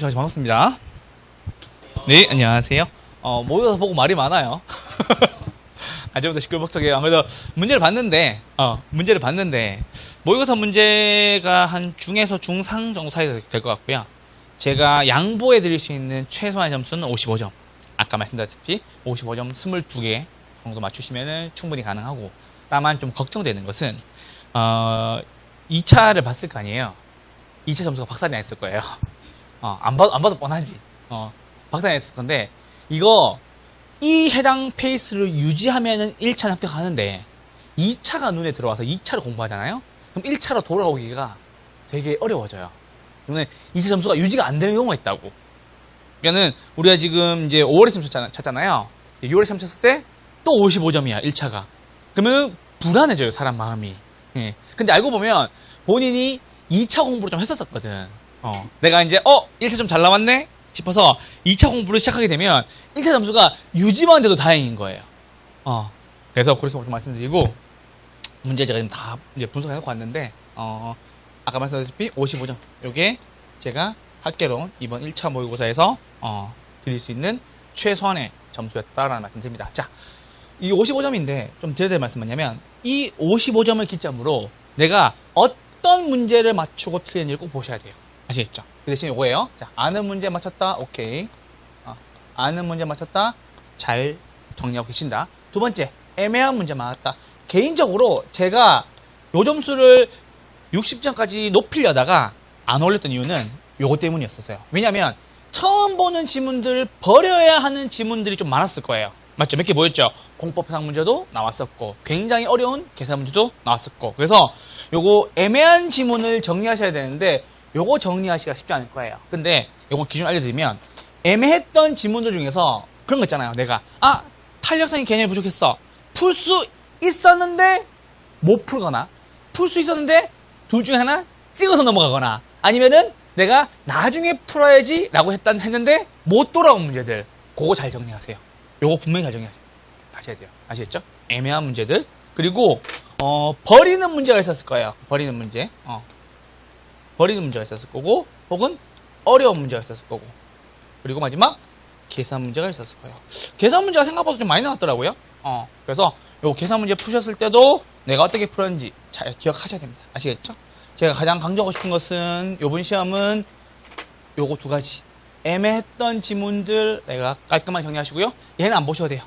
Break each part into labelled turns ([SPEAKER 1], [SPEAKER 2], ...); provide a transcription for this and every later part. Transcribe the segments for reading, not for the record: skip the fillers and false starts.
[SPEAKER 1] 반갑습니다. 네, 안녕하세요. 모여서 보고 말이 많아요. 아직부터 시끌벅적해요. 아무래도 문제를 봤는데, 모의고사 문제가 한 중에서 중상 정도 사이 될 것 같고요. 제가 양보해 드릴 수 있는 최소한의 점수는 55점. 아까 말씀드렸다시피 55점 22개 정도 맞추시면 충분히 가능하고, 다만 좀 걱정되는 것은, 2차를 봤을 거 아니에요. 2차 점수가 박살이 나 있을 거예요. 안 봐도 뻔하지. 박살이 나 있을 건데, 이 해당 페이스를 유지하면은 1차는 합격하는데, 2차가 눈에 들어와서 2차를 공부하잖아요? 그럼 1차로 돌아오기가 되게 어려워져요. 그러면 2차 점수가 유지가 안 되는 경우가 있다고. 그러니까는, 우리가 지금 이제 5월에 시험 쳤잖아요? 6월에 시험 쳤을 때, 또 55점이야, 1차가. 그러면 불안해져요, 사람 마음이. 예. 근데 알고 보면, 본인이 2차 공부를 좀 했었거든. 내가 이제 1차 좀 잘 나왔네 싶어서 2차 공부를 시작하게 되면 1차 점수가 유지만 돼도 다행인 거예요. 그래서 그렇게 좀 말씀드리고, 문제 제가 지금 다 이제 분석해놓고 왔는데, 아까 말씀드렸다시피 55점. 요게 제가 학계론 이번 1차 모의고사에서 드릴 수 있는 최소한의 점수였다라는 말씀 드립니다. 자, 이 55점인데 좀 드려야 될 말씀은 뭐냐면, 이 55점을 기점으로 내가 어떤 문제를 맞추고 틀리는지를 꼭 보셔야 돼요. 아시겠죠? 그 대신 요거예요. 자, 아는 문제 맞췄다. 오케이. 아는 문제 맞췄다. 잘 정리하고 계신다. 두 번째, 애매한 문제 맞았다. 개인적으로 제가 요 점수를 60점까지 높이려다가 안 올렸던 이유는 요거 때문이었어요. 왜냐면 처음 보는 지문들, 버려야 하는 지문들이 좀 많았을 거예요. 맞죠? 몇 개 보였죠? 공법상 문제도 나왔었고, 굉장히 어려운 계산 문제도 나왔었고. 그래서 요거 애매한 지문을 정리하셔야 되는데, 요거 정리하시기가 쉽지 않을 거예요. 근데 요거 기준 알려드리면, 애매했던 지문들 중에서 그런 거 있잖아요. 내가 탄력성의 개념이 부족했어. 풀 수 있었는데 못 풀거나, 풀 수 있었는데 둘 중에 하나 찍어서 넘어가거나, 아니면은 내가 나중에 풀어야지 라고 했는데 못 돌아온 문제들, 그거 잘 정리하세요. 요거 분명히 잘 정리하셔야 돼요. 아시겠죠? 애매한 문제들. 그리고 버리는 문제가 있었을 거예요. 버리는 문제가 있었을 거고, 혹은 어려운 문제가 있었을 거고, 그리고 마지막 계산 문제가 있었을 거예요. 계산 문제가 생각보다 좀 많이 나왔더라고요. 그래서 요 계산 문제 푸셨을 때도 내가 어떻게 풀었는지 잘 기억하셔야 됩니다. 아시겠죠? 제가 가장 강조하고 싶은 것은, 요번 시험은 요거 두 가지. 애매했던 지문들 내가 깔끔하게 정리하시고요. 얘는 안 보셔도 돼요.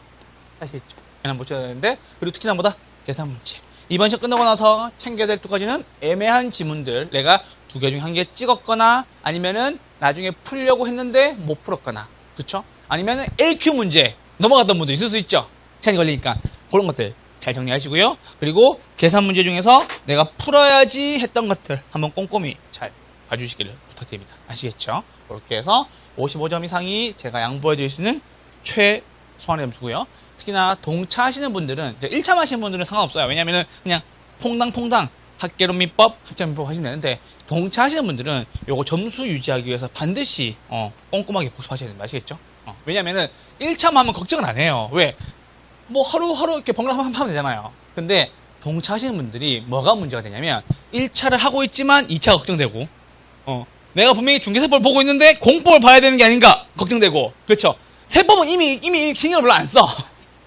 [SPEAKER 1] 아시겠죠? 얘는 안 보셔도 되는데, 그리고 특히나 보다 계산 문제. 이번 시험 끝나고 나서 챙겨야 될 두 가지는 애매한 지문들, 내가 두 개 중에 한 개 찍었거나, 아니면은 나중에 풀려고 했는데 못 풀었거나, 그쵸? 아니면은 LQ 문제 넘어갔던 분도 있을 수 있죠? 시간이 걸리니까. 그런 것들 잘 정리하시고요. 그리고 계산 문제 중에서 내가 풀어야지 했던 것들 한번 꼼꼼히 잘 봐주시기를 부탁드립니다. 아시겠죠? 그렇게 해서 55점 이상이 제가 양보해 드릴 수 있는 최소한의 점수고요. 특히나 동차하시는 분들은, 1차 하시는 분들은 상관없어요. 왜냐면은 그냥 퐁당퐁당 학계론 민법, 학점 민법 하시면 되는데, 동차 하시는 분들은 요거 점수 유지하기 위해서 반드시 꼼꼼하게 복습하셔야 됩니다. 아시겠죠? 왜냐면은 1차만 하면 걱정은 안 해요. 왜? 뭐 하루 이렇게 번갈아 하면 되잖아요. 근데 동차 하시는 분들이 뭐가 문제가 되냐면, 1차를 하고 있지만 2차가 걱정되고, 내가 분명히 중개세법을 보고 있는데 공법을 봐야 되는 게 아닌가 걱정되고, 그렇죠? 세법은 이미 신경을 별로 안 써.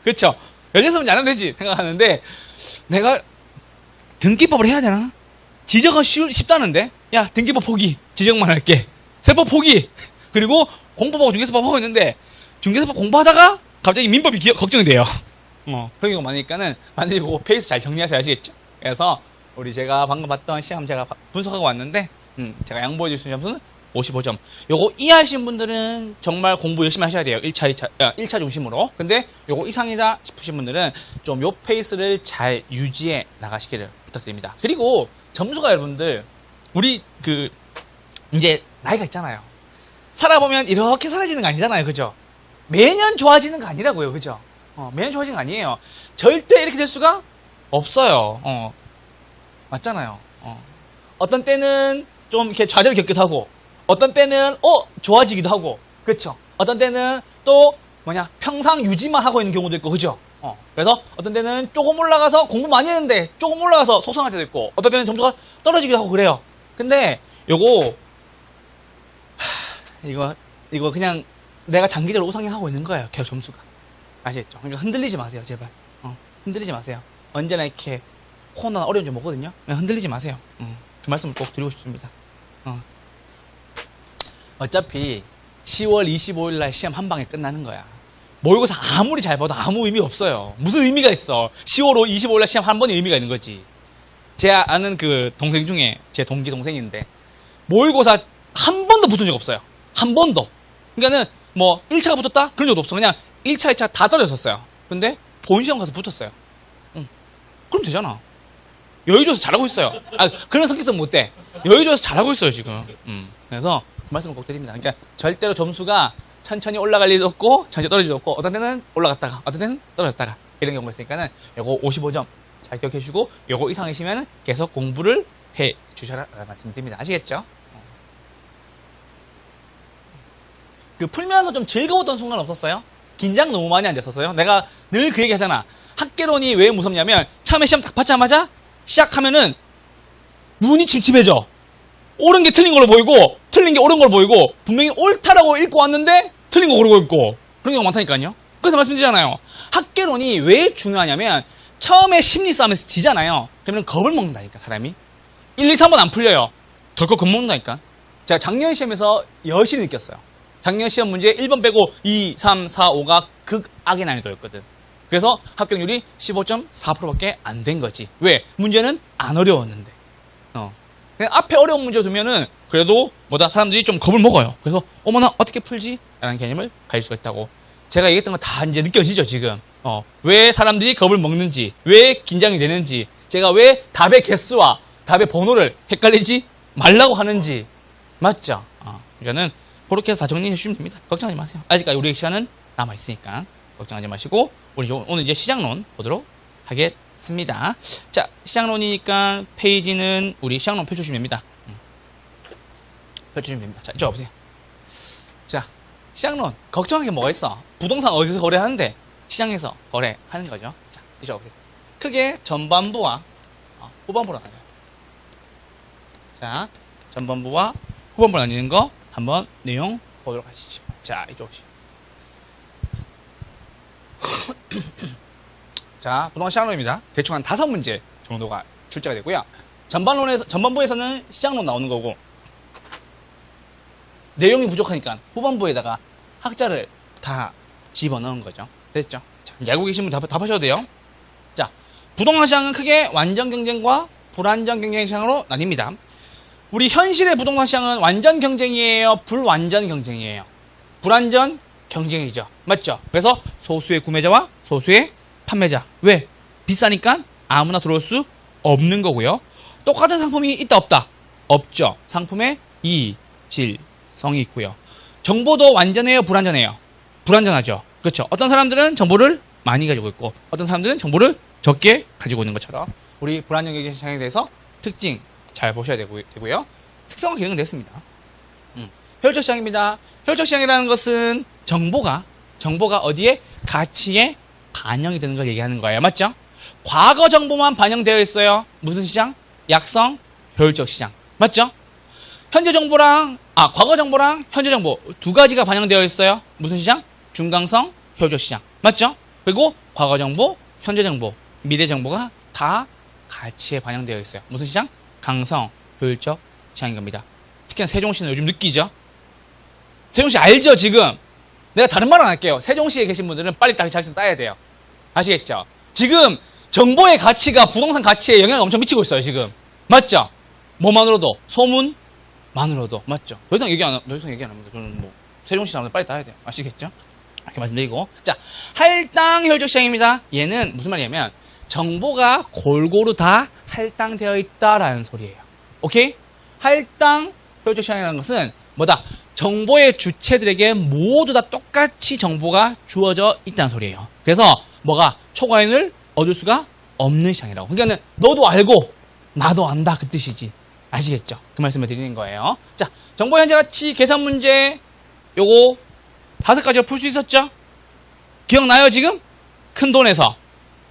[SPEAKER 1] 그렇죠? 연례서 문제 안 하면 되지 생각하는데, 내가 등기법을 해야 되나? 지적은 쉽다는데? 야, 등기법 포기. 지적만 할게. 세법 포기. 그리고 공법하고 중개세법 하고 있는데, 중개세법 공부하다가 갑자기 민법이 걱정이 돼요. 그런 경우가 많으니까는 반드시 그거 페이스 잘 정리하셔야 아시겠죠? 그래서 제가 방금 봤던 시험 제가 분석하고 왔는데, 제가 양보해 줄 수 있는 점수는 55점. 요거 이하하신 분들은 정말 공부 열심히 하셔야 돼요. 1차 중심으로. 근데 요거 이상이다 싶으신 분들은 좀 요 페이스를 잘 유지해 나가시기를 부탁드립니다. 그리고 점수가 여러분들, 우리 이제 나이가 있잖아요. 살아보면 이렇게 사라지는 거 아니잖아요. 그죠? 매년 좋아지는 거 아니라고요. 그죠? 매년 좋아지는 거 아니에요. 절대 이렇게 될 수가 없어요. 맞잖아요. 어떤 때는 좀 이렇게 좌절을 겪기도 하고, 어떤 때는 좋아지기도 하고, 그렇죠? 어떤 때는 또 평상 유지만 하고 있는 경우도 있고, 그죠? 그래서 어떤 때는 조금 올라가서 공부 많이 했는데 조금 올라가서 속상할 때도 있고, 어떤 때는 점수가 떨어지기도 하고 그래요. 근데 요거 이거 그냥 내가 장기적으로 우상향하고 있는 거예요. 계속 점수가. 아시겠죠? 그러니까 흔들리지 마세요, 제발. 흔들리지 마세요. 언제나 이렇게 코너나 어려운 점 오거든요. 그냥 흔들리지 마세요. 그 말씀을 꼭 드리고 싶습니다. 어차피 10월 25일 날 시험 한 방에 끝나는 거야. 모의고사 아무리 잘 봐도 아무 의미 없어요. 무슨 의미가 있어. 10월 25일 날 시험 한 번에 의미가 있는 거지. 제 아는 그 동생 중에 제 동기 동생인데 모의고사 한 번도 붙은 적 없어요. 한 번도. 그러니까는 뭐 1차가 붙었다? 그런 적도 없어. 그냥 1차, 2차 다 떨어졌었어요. 근데 본시험 가서 붙었어요. 그럼 되잖아. 여유줘서 잘하고 있어요. 그런 성격은 못 돼. 여유줘서 잘하고 있어요, 지금. 그래서 그 말씀을 꼭 드립니다. 그러니까 절대로 점수가 천천히 올라갈 일도 없고, 천천히 떨어질 일도 없고, 어떤 때는 올라갔다가, 어떤 때는 떨어졌다가, 이런 경우가 있으니까는, 요거 55점 잘 기억해 주시고, 요거 이상이시면 계속 공부를 해 주셔라, 라는 말씀을 드립니다. 아시겠죠? 그 풀면서 좀 즐거웠던 순간 없었어요? 긴장 너무 많이 안 됐었어요? 내가 늘 그 얘기 하잖아. 학개론이 왜 무섭냐면, 처음에 시험 딱 받자마자, 시작하면은, 눈이 침침해져. 옳은 게 틀린 걸로 보이고, 틀린 게 옳은 걸로 보이고, 분명히 옳다라고 읽고 왔는데, 틀린 거 고르고 있고, 그런 경우가 많다니까요? 그래서 말씀드리잖아요. 학개론이 왜 중요하냐면, 처음에 심리 싸움에서 지잖아요. 그러면 겁을 먹는다니까, 사람이. 1, 2, 3번 안 풀려요. 덜컥 겁먹는다니까. 제가 작년 시험에서 여실히 느꼈어요. 작년 시험 문제 1번 빼고 2, 3, 4, 5가 극악의 난이도였거든. 그래서 합격률이 15.4%밖에 안 된 거지. 왜? 문제는 안 어려웠는데. 그냥 앞에 어려운 문제 두면은 그래도 뭐다 사람들이 좀 겁을 먹어요. 그래서 어머나 어떻게 풀지? 라는 개념을 가질 수가 있다고. 제가 얘기했던 거 다 이제 느껴지죠, 지금. 왜 사람들이 겁을 먹는지, 왜 긴장이 되는지, 제가 왜 답의 개수와 답의 번호를 헷갈리지 말라고 하는지. 맞죠? 그러니까는 그렇게 해서 다 정리해 주시면 됩니다. 걱정하지 마세요. 아직까지 우리 시간은 남아있으니까 걱정하지 마시고 우리 오늘 이제 시작론 보도록 하겠습니다. 자, 시작론이니까 페이지는 우리 시작론 펴주시면 됩니다. 펴주시면 됩니다. 자, 이쪽 와보세요. 자, 시작론 걱정할 게 뭐가 있어? 부동산 어디서 거래하는데 시장에서 거래하는 거죠. 자, 이쪽 와보세요. 크게 전반부와 후반부로 나눠요. 자, 전반부와 후반부로 나뉘는 거 한번 내용 보도록 하시죠. 자, 이쪽 오시죠. 자, 부동산 시장론입니다. 대충 한 5문제 정도가 출제가 되고요. 전반부에서는 시장론 나오는 거고, 내용이 부족하니까 후반부에다가 학자를 다 집어넣은 거죠. 됐죠? 자, 이제 알고 계신 분 답하셔도 돼요. 자, 부동산 시장은 크게 완전 경쟁과 불완전 경쟁 시장으로 나뉩니다. 우리 현실의 부동산 시장은 완전 경쟁이에요? 불완전 경쟁이에요? 불완전 경쟁이죠. 맞죠? 그래서 소수의 구매자와 소수의 판매자. 왜? 비싸니까 아무나 들어올 수 없는 거고요. 똑같은 상품이 있다 없다? 없죠. 상품의 이질성이 있고요. 정보도 완전해요? 불완전해요? 불완전하죠. 그렇죠. 어떤 사람들은 정보를 많이 가지고 있고 어떤 사람들은 정보를 적게 가지고 있는 것처럼 우리 불완전 경쟁 시장에 대해서 특징 잘 보셔야 되고요. 특성화 기능은 됐습니다. 효율적 시장입니다. 효율적 시장이라는 것은 정보가 어디에? 가치에 반영이 되는 걸 얘기하는 거예요. 맞죠? 과거 정보만 반영되어 있어요. 무슨 시장? 약성, 효율적 시장. 맞죠? 현재 정보랑, 과거 정보랑 현재 정보 두 가지가 반영되어 있어요. 무슨 시장? 중강성, 효율적 시장. 맞죠? 그리고 과거 정보, 현재 정보, 미래 정보가 다 가치에 반영되어 있어요. 무슨 시장? 강성, 효율적 시장인 겁니다. 특히나 세종시는 요즘 느끼죠? 세종시 알죠, 지금? 내가 다른 말 안 할게요. 세종시에 계신 분들은 빨리 자격증 따야 돼요. 아시겠죠? 지금 정보의 가치가 부동산 가치에 영향을 엄청 미치고 있어요, 지금. 맞죠? 뭐만으로도, 소문만으로도. 맞죠? 더 이상 얘기 안 합니다. 저는 뭐, 세종시 사람들 빨리 따야 돼요. 아시겠죠? 이렇게 말씀드리고. 자, 할당 효율적 시장입니다. 얘는 무슨 말이냐면, 정보가 골고루 다 할당되어 있다라는 소리예요. 오케이? 할당 효율적 시장이라는 것은 뭐다? 정보의 주체들에게 모두 다 똑같이 정보가 주어져 있다는 소리예요. 그래서 뭐가 초과인을 얻을 수가 없는 시장이라고. 그러니까 너도 알고 나도 안다 그 뜻이지. 아시겠죠? 그 말씀을 드리는 거예요. 자, 정보 현재 가치 계산 문제 요거 5가지로 풀 수 있었죠? 기억나요 지금? 큰 돈에서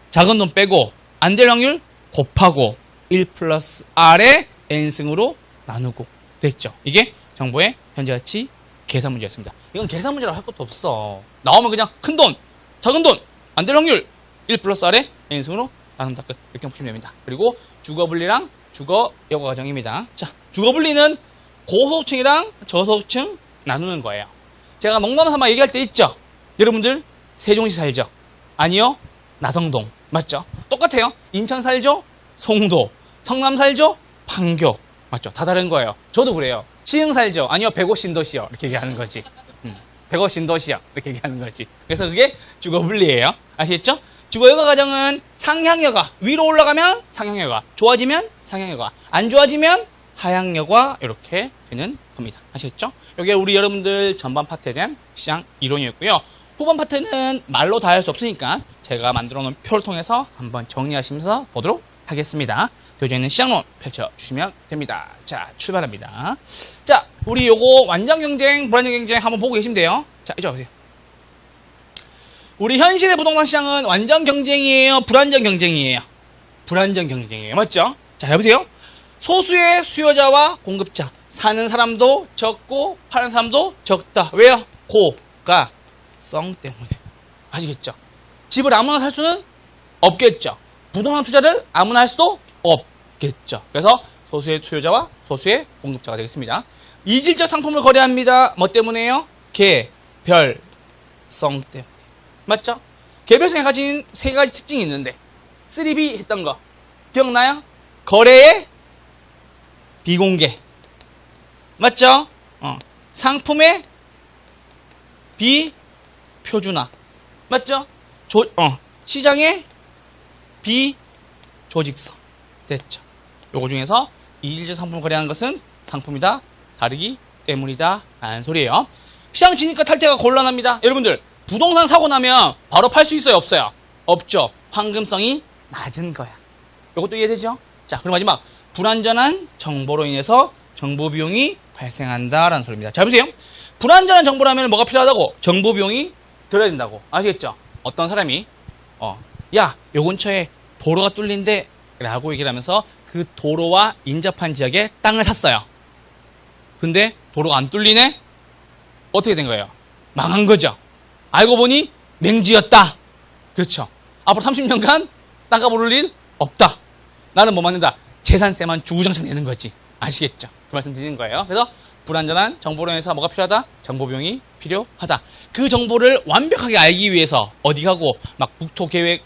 [SPEAKER 1] 작은 돈 빼고 안 될 확률 곱하고 1 플러스 R의 N승으로 나누고 됐죠? 이게 정보의 현재 가치 계산 문제였습니다. 이건 계산 문제라고 할 것도 없어. 나오면 그냥 큰 돈, 작은 돈, 안 될 확률 1 플러스 R의 n승으로 나눈다. 끝. 이렇게 보시면 됩니다. 그리고 주거분리랑 주거 여과 과정입니다. 자, 주거분리는 고소득층이랑 저소득층 나누는 거예요. 제가 농담삼아 얘기할 때 있죠. 여러분들 세종시 살죠? 아니요, 나성동 맞죠? 똑같아요. 인천 살죠? 송도. 성남 살죠? 판교 맞죠? 다 다른 거예요. 저도 그래요. 시흥 살죠? 아니요, 105 신도시요. 이렇게 얘기하는 거지. 105 신도시요. 이렇게 얘기하는 거지. 그래서 그게 주거분리예요. 아시겠죠? 주거여가 과정은 상향여가, 위로 올라가면 상향여가, 좋아지면 상향여가, 안 좋아지면 하향여가 이렇게 되는 겁니다. 아시겠죠? 이게 우리 여러분들 전반 파트에 대한 시장 이론이었고요. 후반 파트는 말로 다 할 수 없으니까 제가 만들어 놓은 표를 통해서 한번 정리하시면서 보도록 하겠습니다. 교재에 있는 시장론 펼쳐주시면 됩니다. 자, 출발합니다. 자, 우리 요거 완전 경쟁, 불안전 경쟁 한번 보고 계시면 돼요. 자, 이쪽 보세요. 우리 현실의 부동산 시장은 완전 경쟁이에요? 불완전 경쟁이에요? 불완전 경쟁이에요. 맞죠? 자, 해보세요. 소수의 수요자와 공급자. 사는 사람도 적고 파는 사람도 적다. 왜요? 고가성 때문에. 아시겠죠? 집을 아무나 살 수는 없겠죠. 부동산 투자를 아무나 할 수도 없겠죠. 그래서 소수의 수요자와 소수의 공급자가 되겠습니다. 이질적 상품을 거래합니다. 뭐 때문에요? 개별성 때문에. 맞죠? 개별성이 가진 세 가지 특징이 있는데 3B 했던 거 기억나요? 거래의 비공개 맞죠? 상품의 비표준화 맞죠? 시장의 비조직성 됐죠? 요거 중에서 이질적 상품을 거래하는 것은 상품이다 다르기 때문이다 라는 소리예요. 시장 진입과 탈퇴가 곤란합니다. 여러분들 부동산 사고 나면 바로 팔 수 있어요? 없어요? 없죠. 황금성이 낮은 거야. 이것도 이해되죠? 자, 그럼 마지막 불완전한 정보로 인해서 정보 비용이 발생한다라는 소리입니다. 자, 보세요. 불완전한 정보라면 뭐가 필요하다고? 정보 비용이 들어야 된다고. 아시겠죠? 어떤 사람이 야, 요 근처에 도로가 뚫린대 라고 얘기를 하면서 그 도로와 인접한 지역에 땅을 샀어요. 근데 도로가 안 뚫리네? 어떻게 된 거예요? 망한 거죠. 알고 보니 맹지였다. 그렇죠. 앞으로 30년간 땅값 오를 일 없다. 나는 뭐 맞는다. 재산세만 주구장창 내는 거지. 아시겠죠? 그 말씀 드리는 거예요. 그래서 불완전한 정보로 인해서 뭐가 필요하다? 정보 비용이 필요하다. 그 정보를 완벽하게 알기 위해서 어디 가고 막 국토계획,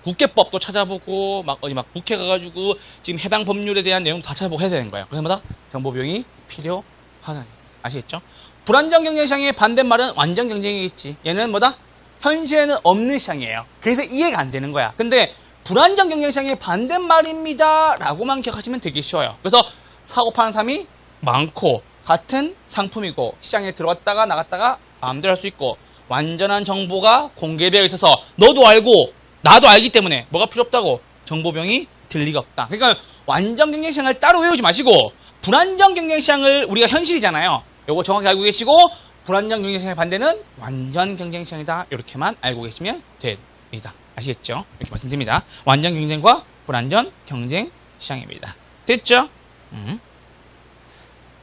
[SPEAKER 1] 국계법도 찾아보고 막 어디 막 국회 가가지고 지금 해당 법률에 대한 내용 다 찾아보고 해야 되는 거예요. 그래서 뭐다? 정보 비용이 필요하다. 아시겠죠? 불완전 경쟁 시장의 반대말은 완전 경쟁이겠지. 얘는 뭐다? 현실에는 없는 시장이에요. 그래서 이해가 안 되는 거야. 근데 불완전 경쟁 시장의 반대말입니다 라고만 기억하시면 되게 쉬워요. 그래서 사고 파는 사람이 많고 같은 상품이고 시장에 들어왔다가 나갔다가 마음대로 할 수 있고 완전한 정보가 공개되어 있어서 너도 알고 나도 알기 때문에 뭐가 필요 없다고? 정보 비용이 들 리가 없다. 그러니까 완전 경쟁 시장을 따로 외우지 마시고 불완전 경쟁 시장을 우리가 현실이잖아요. 요거 정확히 알고 계시고 불완전 경쟁 시장의 반대는 완전 경쟁 시장이다. 이렇게만 알고 계시면 됩니다. 아시겠죠? 이렇게 말씀드립니다. 완전 경쟁과 불완전 경쟁 시장입니다. 됐죠?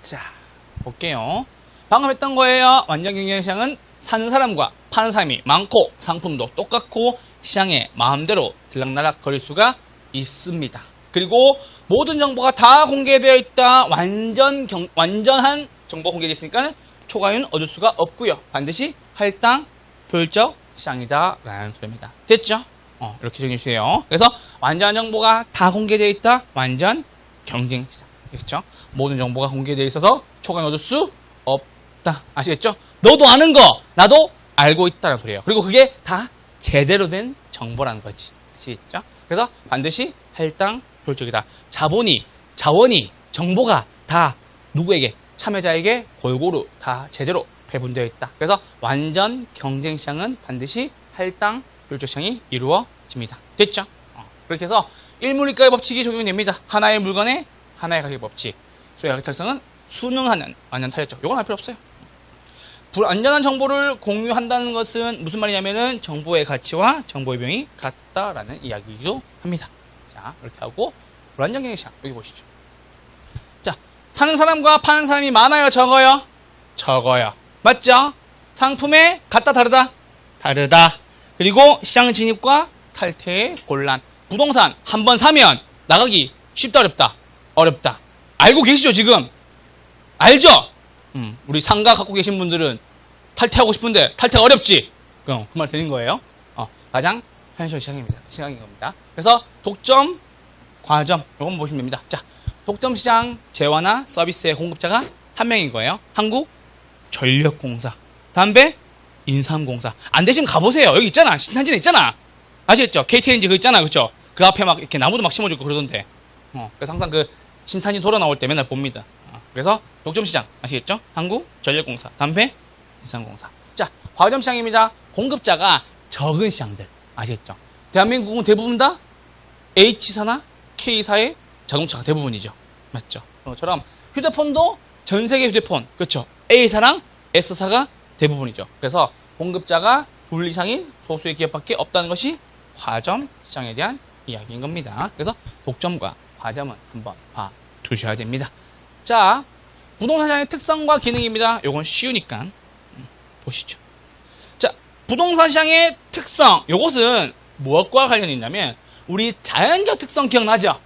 [SPEAKER 1] 자, 볼게요. 방금 했던 거예요. 완전 경쟁 시장은 사는 사람과 파는 사람이 많고 상품도 똑같고 시장에 마음대로 들락날락 거릴 수가 있습니다. 그리고 모든 정보가 다 공개되어 있다. 완전한 정보 공개되어 있으니까 초과율은 얻을 수가 없고요. 반드시 할당 효율적 시장이다 라는 소리입니다. 됐죠? 이렇게 정리해 주세요. 그래서 완전한 정보가 다 공개되어 있다. 완전 경쟁 시장. 그렇죠? 모든 정보가 공개되어 있어서 초과율 얻을 수 없다. 아시겠죠? 너도 아는 거 나도 알고 있다는 소리예요. 그리고 그게 다 제대로 된 정보라는 거지. 아시겠죠? 그래서 반드시 할당 효율적이다. 자원이 정보가 다 누구에게 참여자에게 골고루 다 제대로 배분되어 있다. 그래서 완전 경쟁 시장은 반드시 할당 효율적 시장이 이루어집니다. 됐죠? 그렇게 해서 일물이가의 법칙이 적용됩니다. 하나의 물건에 하나의 가격 법칙. 소위 가격 탈성은 순응하는 완전 타협적. 이건 할 필요 없어요. 불안전한 정보를 공유한다는 것은 무슨 말이냐면은 정보의 가치와 정보의 비용이 같다라는 이야기이기도 합니다. 자, 이렇게 하고 불안전 경쟁 시장 여기 보시죠. 자, 사는 사람과 파는 사람이 많아요, 적어요? 적어요. 맞죠? 상품의 같다 다르다? 다르다. 그리고 시장 진입과 탈퇴의 곤란. 부동산 한 번 사면 나가기 쉽다 어렵다? 어렵다. 알고 계시죠 지금? 알죠? 우리 상가 갖고 계신 분들은 탈퇴하고 싶은데 탈퇴가 어렵지? 그 말 드린 거예요. 가장 현실 시장인 겁니다. 그래서 독점, 과점 요건 보시면 됩니다. 자, 독점 시장 재화나 서비스의 공급자가 한 명인 거예요. 한국전력공사, 담배, 인삼공사. 안 되시면 가보세요. 여기 있잖아. 신탄진에 있잖아. 아시겠죠? KTNG 그 있잖아. 그쵸? 그 앞에 막 이렇게 나무도 막 심어주고 그러던데. 그래서 항상 그 신탄진 돌아 나올 때 맨날 봅니다. 그래서 독점 시장 아시겠죠? 한국전력공사, 담배, 인삼공사. 자, 과점 시장입니다. 공급자가 적은 시장들 아시겠죠? 대한민국은 대부분 다 H사나 K사의 자동차가 대부분이죠. 맞죠? 그것처럼 휴대폰도 전 세계 휴대폰 그렇죠? A사랑 S사가 대부분이죠. 그래서 공급자가 둘 이상인 소수의 기업밖에 없다는 것이 과점 시장에 대한 이야기인 겁니다. 그래서 독점과 과점은 한번 봐두셔야 됩니다. 자, 부동산 시장의 특성과 기능입니다. 요건 쉬우니까 보시죠. 자, 부동산 시장의 특성 요것은 무엇과 관련이 있냐면 우리 자연적 특성 기억나죠?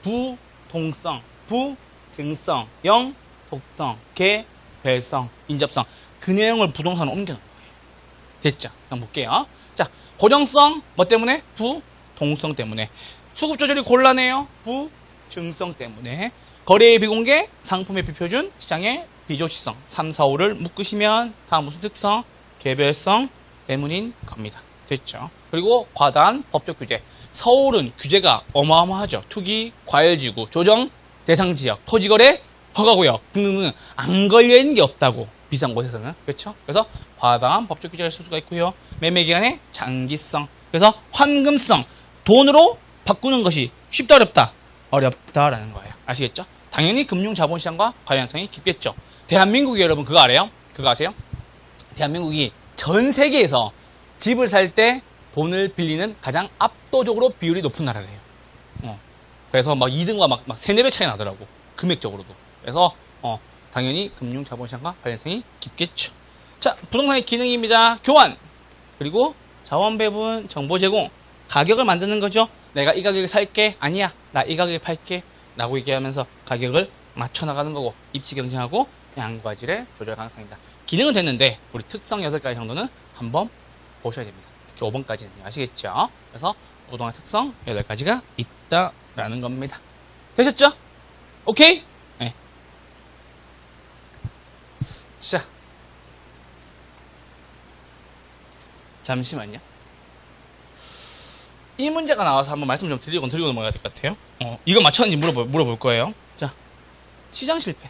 [SPEAKER 1] 부동성, 부증성, 영, 속성, 개, 배성, 인접성 그 내용을 부동산으로 옮겨놓은 거예요. 됐죠? 한번 볼게요. 자, 고정성 뭐 때문에? 부동성 때문에. 수급 조절이 곤란해요. 부증성 때문에. 거래의 비공개, 상품의 비표준, 시장의 비조치성 3, 4, 5를 묶으시면 다음 무슨 특성? 개별성 때문인 겁니다. 됐죠? 그리고 과다한 법적 규제. 서울은 규제가 어마어마하죠. 투기, 과열지구, 조정, 대상지역, 토지거래, 허가구역 등등등 안 걸려있는 게 없다고. 비싼 곳에서는. 그렇죠? 그래서 과다한 법적 규제를 쓸 수가 있고요. 매매기간의 장기성. 그래서 환금성. 돈으로 바꾸는 것이 쉽다 어렵다? 어렵다라는 거예요. 아시겠죠? 당연히 금융자본시장과 관련성이 깊겠죠. 대한민국이 여러분 그거 알아요? 그거 아세요? 대한민국이 전 세계에서 집을 살 때 돈을 빌리는 가장 압도적으로 비율이 높은 나라래요. 그래서 막 2등과 막 3, 4배 차이 나더라고. 금액적으로도. 그래서 당연히 금융자본시장과 관련성이 깊겠죠. 자, 부동산의 기능입니다. 교환, 그리고 자원배분, 정보 제공, 가격을 만드는 거죠. 내가 이 가격에 살게, 아니야, 나 이 가격에 팔게 라고 얘기하면서 가격을 맞춰나가는 거고, 입지 경쟁하고 양과질의 조절 가능성입니다. 기능은 됐는데 우리 특성 8가지 정도는 한번 보셔야 됩니다. 특히 5번까지는 아시겠죠? 그래서 부동산 특성 8가지가 있다라는 겁니다. 되셨죠? 오케이? 네. 자, 잠시만요. 이 문제가 나와서 한번 말씀 좀 드리고 넘어가야 될 것 같아요. 이거 맞췄는지 물어볼 거예요. 자, 시장 실패.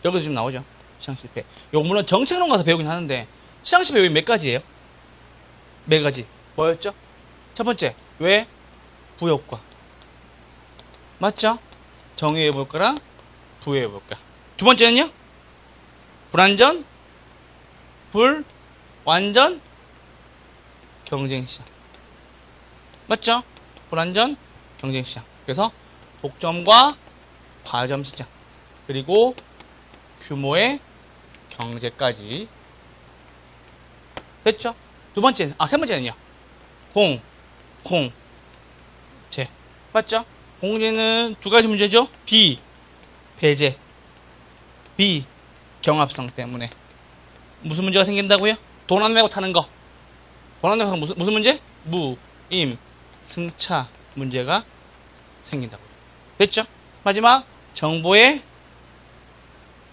[SPEAKER 1] 여기도 지금 나오죠. 시장 실패. 이거 물론 정책론 가서 배우긴 하는데 시장 실패 요인 몇 가지예요? 몇 가지. 뭐였죠? 첫 번째, 왜? 부효과. 맞죠? 정의의 볼까랑 부의 볼까. 두 번째는요? 불완전, 완전, 경쟁시장. 맞죠? 불완전, 경쟁시장. 그래서 독점과 과점시장. 그리고 규모의 경제까지. 됐죠? 세 번째는요? 공제. 맞죠? 공제는 두 가지 문제죠? 배제. 경합성 때문에. 무슨 문제가 생긴다고요? 돈 안 내고 타는 거. 돈 안 내고 타는 거 무슨 문제? 승차 문제가 생긴다고요. 됐죠? 마지막, 정보의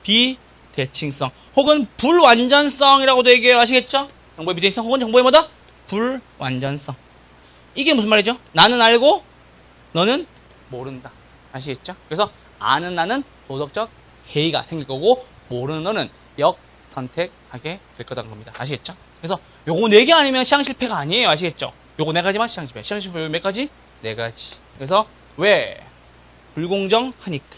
[SPEAKER 1] 비대칭성 혹은 불완전성이라고도 얘기해요. 아시겠죠? 정보의 비대칭성 혹은 정보의 뭐다? 불완전성. 이게 무슨 말이죠? 나는 알고 너는 모른다. 아시겠죠? 그래서 아는 나는 도덕적 해이가 생길 거고 모르는 너는 역선택하게 될 거다는 겁니다. 아시겠죠? 그래서 요거 4개 아니면 시장 실패가 아니에요. 아시겠죠? 요거 4가지만 시장 실패. 시장 실패 몇 가지? 4가지. 그래서 왜? 불공정하니까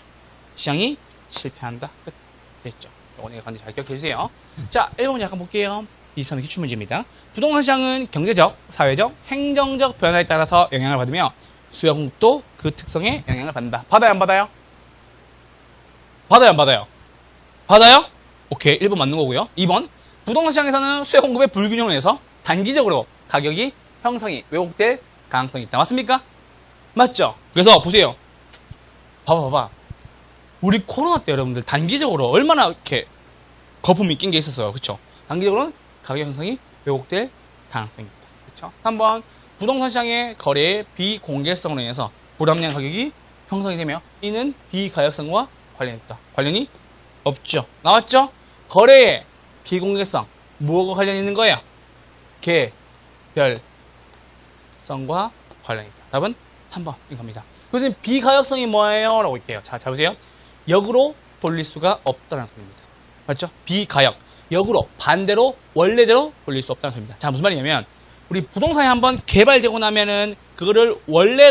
[SPEAKER 1] 시장이 실패한다. 끝. 됐죠? 요거 4개 반드시 잘 기억해 주세요. 자, 1번 약간 볼게요. 23번 기출문제입니다. 부동산 시장은 경제적, 사회적, 행정적 변화에 따라서 영향을 받으며 수요 공급도 그 특성에 영향을 받는다. 받아요, 안 받아요? 받아요, 안 받아요? 받아요? 오케이. 1번 맞는 거고요. 2번. 부동산 시장에서는 수요 공급의 불균형을 해서 단기적으로 가격이 형성이 왜곡될 가능성이 있다. 맞습니까? 맞죠? 그래서 보세요. 봐봐. 우리 코로나 때 여러분들 단기적으로 얼마나 이렇게 거품이 낀 게 있었어요. 그쵸? 단기적으로는 가격 형성이 왜곡될 가능성이 있다. 그쵸? 3번. 부동산 시장의 거래의 비공개성으로 인해서 불합리한 가격이 형성이 되며 이는 비가역성과 관련있다. 관련이 없죠. 나왔죠? 거래의 비공개성. 무엇과 관련이 있는 거예요? 개별성과 관련이 있다. 답은 3번인 겁니다. 그래서 비가역성이 뭐예요? 라고 할게요. 자, 잘 보세요. 역으로 돌릴 수가 없다는 소리입니다. 맞죠? 비가역. 역으로, 반대로, 원래대로 돌릴 수 없다는 소리입니다. 자, 무슨 말이냐면, 우리 부동산이 한번 개발되고 나면은, 그거를 원래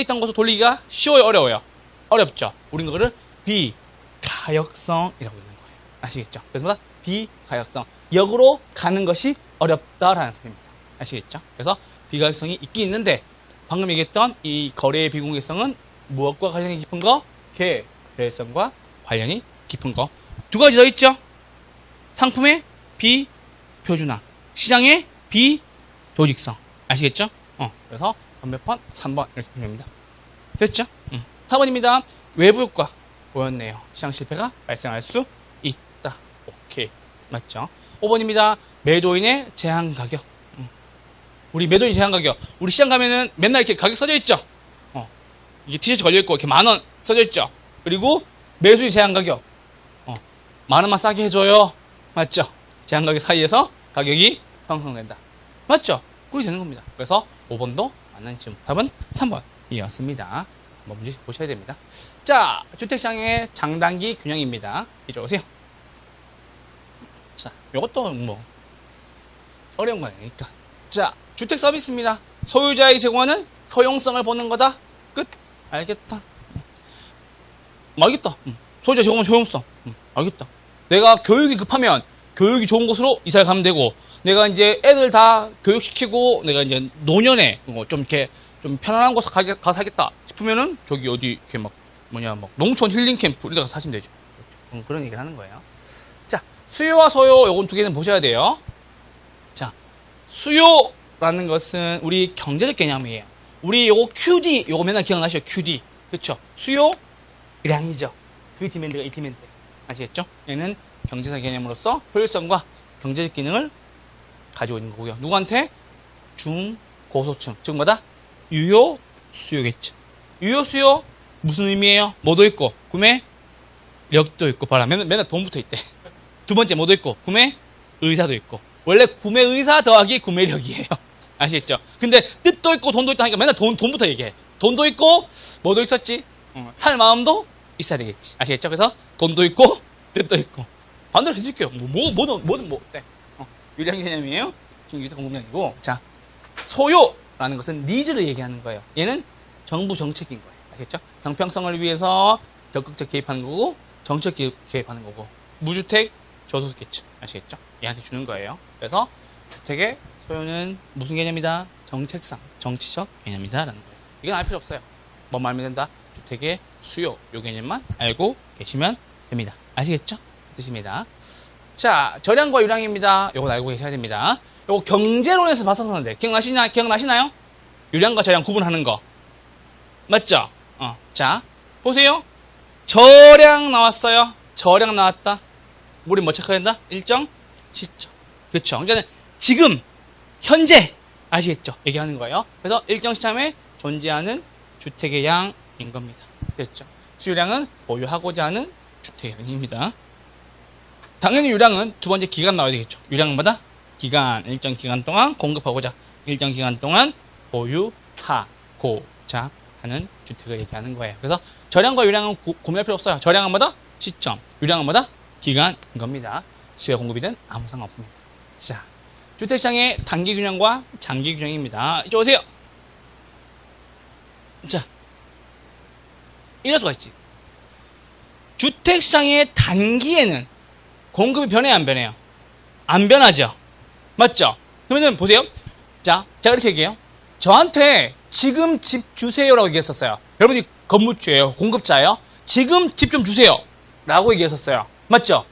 [SPEAKER 1] 있던 것으로 돌리기가 쉬워요? 어려워요? 어렵죠? 우린 그거를 비가역성이라고 있는 거예요. 아시겠죠? 그래서 비가역성. 역으로 가는 것이 어렵다라는 소리입니다. 아시겠죠? 그래서 비가역성이 있긴 있는데, 방금 얘기했던 이 거래의 비공개성은 무엇과 관련이 깊은 거? 개별성과 관련이 깊은 거. 두 가지 더 있죠? 상품의 비표준화, 시장의 비조직성. 아시겠죠? 그래서 몇 번? 3번 이렇게 됩니다. 됐죠? 4번입니다. 외부 효과 보였네요. 시장 실패가 발생할 수 있다. 오케이. 맞죠? 5번입니다. 매도인의 제한 가격. 우리 매도인 제한 가격. 우리 시장 가면은 맨날 이렇게 가격 써져 있죠? 이게 티셔츠 걸려있고, 이렇게 10,000원 써져 있죠? 그리고 매수인 제한 가격. 10,000원만 싸게 해줘요. 맞죠? 제한 가격 사이에서 가격이 형성된다. 맞죠? 그렇게 되는 겁니다. 그래서 5번도 맞는 질문. 답은 3번이었습니다. 한번 문제 보셔야 됩니다. 자, 주택시장의 장단기 균형입니다. 이리 오세요. 자, 요것도 뭐, 어려운 거 아니니까. 자, 주택 서비스입니다. 소유자에게 제공하는 효용성을 보는 거다. 끝. 알겠다. 알겠다. 소유자 제공하는 효용성. 알겠다. 내가 교육이 급하면 교육이 좋은 곳으로 이사를 가면 되고, 내가 이제 애들 다 교육시키고, 내가 이제 노년에 좀 이렇게 좀 편안한 곳에 가서 살겠다 싶으면은, 저기 어디 이렇게 막 농촌 힐링 캠프 이런 데 가서 사시면 되죠. 그렇죠. 그런 얘기를 하는 거예요. 자, 수요와 소요 요건 두 개는 보셔야 돼요. 자, 수요라는 것은 우리 경제적 개념이에요. 우리 요거 QD, 요거 맨날 기억나시죠? QD. 그쵸? 수요량이죠. 그게 디맨드가 이 디맨드. 아시겠죠? 얘는 경제적 개념으로서 효율성과 경제적 기능을 가지고 있는 거고요. 누구한테? 중고소층. 즉 뭐다? 유효 수요겠죠. 유효 수요 무슨 의미예요? 뭐도 있고 구매력도 있고 봐라. 맨날 돈부터 있대. 두 번째 뭐도 있고 구매 의사도 있고. 원래 구매 의사 더하기 구매력이에요. 아시겠죠? 근데 뜻도 있고 돈도 있다 하니까 맨날 돈부터 얘기해. 돈도 있고 뭐도 있었지? 살 마음도 있어야 되겠지. 아시겠죠? 그래서 돈도 있고 뜻도 있고. 반대로 해줄게요. 뭐든 네. 유량 개념이에요. 기타 공급량이고. 자, 소요라는 것은 니즈를 얘기하는 거예요. 얘는 정부 정책인 거예요. 아시겠죠? 형평성을 위해서 적극적 개입하는 거고, 정책 개입하는 거고, 무주택 저소득계층. 아시겠죠? 얘한테 주는 거예요. 그래서 주택의 소요는 무슨 개념이다? 정책상, 정치적 개념이다라는 거예요. 이건 알 필요 없어요. 뭐 말면 된다? 주택의 수요, 요 개념만 알고 계시면 됩니다. 아시겠죠? 그 뜻입니다. 자, 절약과 유량입니다. 요건 알고 계셔야 됩니다. 요거 경제론에서 봤었는데 기억나시나요? 유량과 절약 구분하는 거. 맞죠? 자, 보세요. 절약 나왔어요. 절약 나왔다. 우리 뭐 체크해야 된다? 일정 시점. 그렇죠. 그러니까 지금 현재 아시겠죠? 얘기하는 거예요. 그래서 일정 시점에 존재하는 주택의 양인 겁니다. 됐죠? 수요량은 보유하고자 하는 주택의 양입니다. 당연히 유량은 두 번째 기간 나와야 되겠죠. 유량마다 기간, 일정 기간 동안 공급하고자, 일정 기간 동안 보유하고자 하는 주택을 얘기하는 거예요. 그래서 절량과 유량은 고민할 필요 없어요. 절량은 뭐다? 시점. 유량은 뭐다? 기간인 겁니다. 수요 공급이든 아무 상관없습니다. 자, 주택시장의 단기 균형과 장기 균형입니다. 이쪽 오세요. 자, 이럴 수가 있지. 주택시장의 단기에는 공급이 변해요, 안 변해요? 안 변하죠? 맞죠? 그러면 보세요. 자, 제가 이렇게 얘기해요. 저한테 지금 집 주세요라고 얘기했었어요. 여러분이 건물주예요, 공급자예요. 지금 집 좀 주세요 라고 얘기했었어요. 맞죠?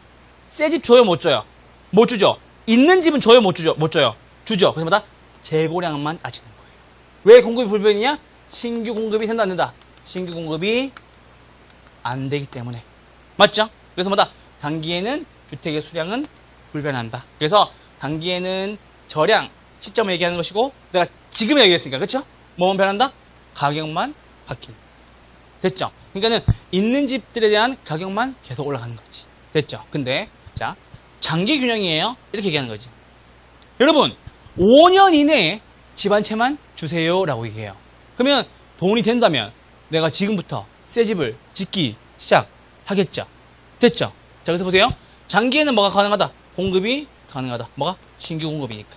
[SPEAKER 1] 새 집 줘요, 못 줘요? 못 주죠. 있는 집은 줘요, 못 주죠? 못 줘요. 주죠. 그래서 뭐다? 재고량만 따지는 거예요. 왜 공급이 불변이냐? 신규 공급이 된다, 안 된다? 신규 공급이 안 되기 때문에. 맞죠? 그래서 뭐다? 단기에는 주택의 수량은 불변한다. 그래서 단기에는 저량 시점을 얘기하는 것이고, 내가 지금 얘기했으니까, 그쵸? 뭐만 변한다? 가격만 바뀐다. 됐죠? 그러니까는 있는 집들에 대한 가격만 계속 올라가는 거지. 됐죠? 근데 자, 장기 균형이에요. 이렇게 얘기하는 거지. 여러분, 5년 이내에 집 한 채만 주세요라고 얘기해요. 그러면 돈이 된다면 내가 지금부터 새 집을 짓기 시작하겠죠. 됐죠? 자, 그래서 보세요. 장기에는 뭐가 가능하다? 공급이 가능하다. 뭐가? 신규 공급이니까.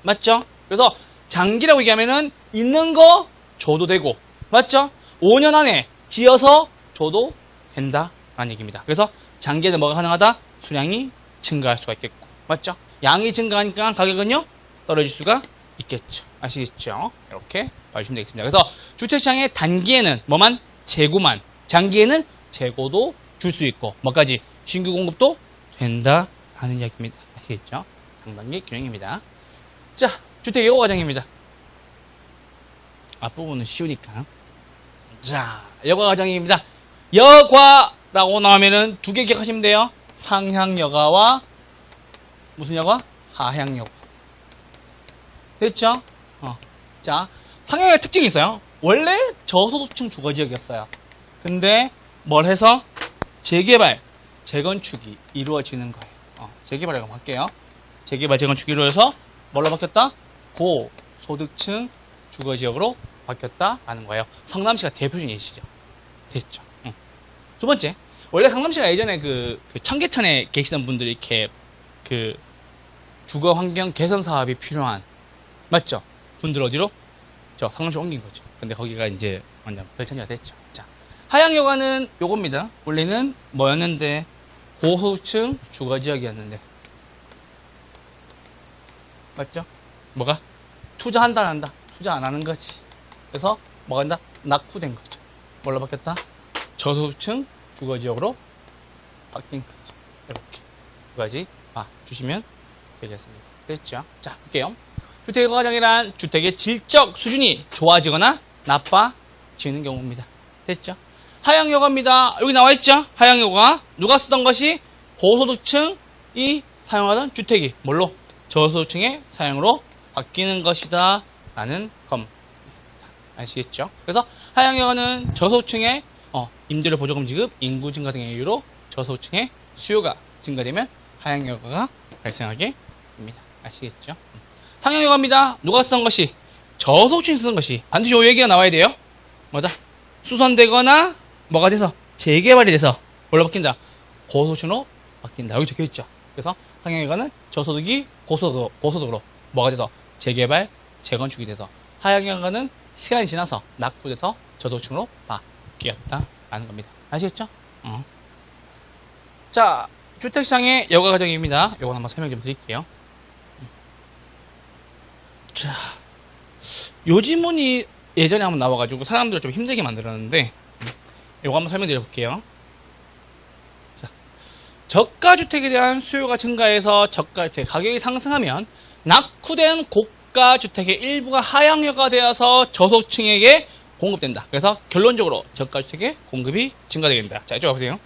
[SPEAKER 1] 맞죠? 그래서 장기라고 얘기하면은 있는 거 줘도 되고, 맞죠? 5년 안에 지어서 줘도 된다라는 얘기입니다. 그래서 장기에는 뭐가 가능하다? 수량이 증가할 수가 있겠고, 맞죠? 양이 증가하니까 가격은요 떨어질 수가 있겠죠. 아시겠죠? 이렇게 봐주시면 되겠습니다. 그래서 주택시장의 단기에는 뭐만? 재고만, 장기에는 재고도 줄 수 있고, 뭐까지? 신규 공급도 된다라는 이야기입니다. 아시겠죠? 상단기 균형입니다. 자, 주택 예고 과정입니다. 앞부분은 쉬우니까. 자, 여과 과정입니다. 여과라고 나오면은 두 개 기억하시면 돼요. 상향 여과와 무슨 여과? 하향 여과. 됐죠? 자, 상향의 특징이 있어요. 원래 저소득층 주거지역이었어요. 근데 뭘 해서 재개발, 재건축이 이루어지는 거예요. 재개발이라고 할게요. 재개발, 재건축이 이루어져서 뭘로 바뀌었다? 고소득층 주거지역으로 바뀌었다라는 거예요. 성남시가 대표적인 예시죠. 됐죠. 두 번째, 원래 성남시가 예전에 그 청계천에 계시던 분들이 이렇게 그 주거 환경 개선 사업이 필요한, 맞죠? 분들 어디로? 저 성남시 옮긴 거죠. 근데 거기가 이제 완전 별천지가 됐죠. 자, 하향 여과는 요겁니다. 원래는 뭐였는데? 고소득층 주거지역이었는데. 맞죠? 뭐가? 투자한다, 안 한다? 투자 안 하는 거지. 그래서 뭐가 된다? 낙후된 거죠. 뭘로 바뀌었다? 저소득층 주거지역으로 바뀐 거죠. 이렇게 두 가지 봐주시면 되겠습니다. 됐죠? 자, 볼게요. 주택 과정이란 주택의 질적 수준이 좋아지거나 나빠지는 경우입니다. 됐죠? 하향 여과입니다. 여기 나와 있죠? 하향 여과. 누가 쓰던 것이 고소득층이 사용하던 주택이 뭘로? 저소득층의 사용으로 바뀌는 것이다 라는 겁니다. 아시겠죠? 그래서 하향 여과는 저소득층의 임대료 보조금 지급, 인구 증가 등의 이유로 저소득층의 수요가 증가되면 하향 여과가 발생하게 됩니다. 아시겠죠? 상향 여과입니다. 누가 쓰던 것이? 저소득층이 쓰던 것이. 반드시 이 얘기가 나와야 돼요. 뭐다? 수선되거나 뭐가 돼서 재개발이 돼서 뭘로 바뀐다? 고소득층으로 바뀐다. 여기 적혀있죠. 그래서 상향 여과는 저소득이 고소득으로 뭐가 돼서 재개발, 재건축이 돼서, 하향 여과는 시간이 지나서 낙후돼서 저소득층으로 바뀌었다라는 겁니다. 아시겠죠? 자, 주택시장의 여과 과정입니다. 이건 한번 설명 좀 드릴게요. 자, 요 지문이 예전에 한번 나와가지고 사람들을 좀 힘들게 만들었는데, 이거 한번 설명드려 볼게요. 자, 저가주택에 대한 수요가 증가해서 저가주택 가격이 상승하면 낙후된 고가주택의 일부가 하향 여과되어서 저소득층에게 공급된다. 그래서 결론적으로 저가주택의 공급이 증가되게 된다. 자, 이쪽 보세요.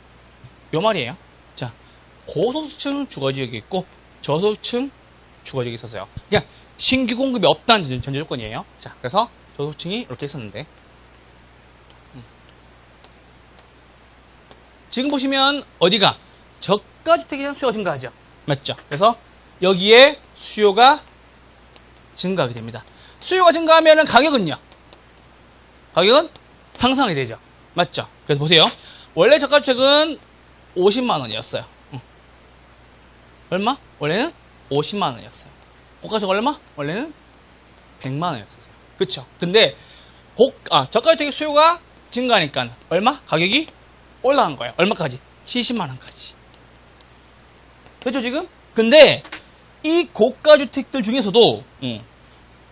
[SPEAKER 1] 요 말이에요. 자, 고소득층 주거지역이 있고 저소득층 주거지역이 있었어요. 그냥 신규 공급이 없다는 전제 조건이에요. 자, 그래서 저소득층이 이렇게 있었는데, 지금 보시면 어디가? 저가주택에 대한 수요가 증가하죠. 맞죠? 그래서 여기에 수요가 증가하게 됩니다. 수요가 증가하면 가격은요? 가격은 상승하게 되죠. 맞죠? 그래서 보세요. 원래 저가주택은 50만 원이었어요. 얼마? 원래는 50만 원이었어요. 고가주택 얼마? 원래는 100만 원이었어요. 그쵸? 근데 저가주택의 수요가 증가하니까 얼마? 가격이 올라간 거예요. 얼마까지? 70만 원까지. 됐죠, 지금? 근데 이 고가주택들 중에서도